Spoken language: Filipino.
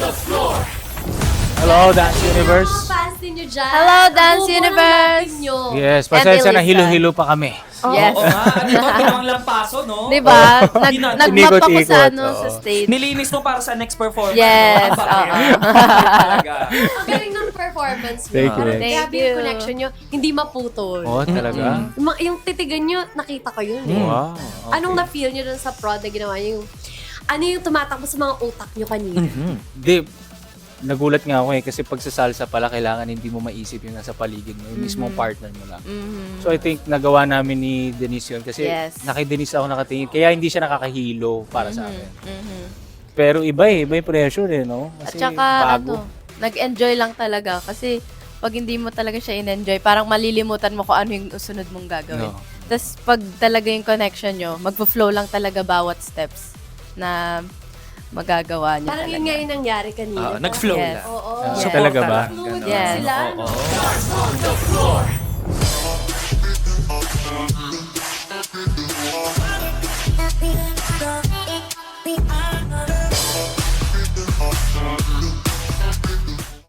Hello, Dance Universe. Mga fans ninyo dyan. Hello, Dance Tubo ng Universe. natin nyo. Yes, pasensya na Elisa. hilo-hilo pa kami. Yes. Oo nga, ano ba? Ginawang lampaso, no? Diba? Ginan- Nag-map ako Umikot-ikot, sa, ano, oo. sa stage. Nilinis mo para sa next performance. Yes, no? oo. Talaga. Ang galing ng performance nyo. Thank you. Thank Grabe you. yung connection nyo. Hindi maputol. Oh, talaga? Yung titigan nyo, nakita ko yun eh. Wow. okay. Anong na-feel nyo dun sa prod na ginawa nyo? Ano yung tumatakbo sa mga utak nyo kanina? Di, nagulat nga ako kasi pag sa salsa pala, kailangan hindi mo maisip yung nasa paligid mo, yung mismong partner mo lang. So I think nagawa namin ni Denise yun kasi Yes. Denise ako nakatingin, kaya hindi siya nakakahilo para sa akin. Pero iba yung pressure no? At Kasi saka, bago. nag-enjoy lang talaga. Kasi, pag hindi mo talaga siya in-enjoy, parang malilimutan mo kung ano yung sunod mong gagawin. No. Tapos, pag talaga yung connection nyo, mag-flow lang talaga bawat steps na magagawa nyo Parang talaga. yun nga yung nangyari kanina. Nag-flow Yes. lang. Oo. So talaga ba? Fluid Yes. sila. Oo.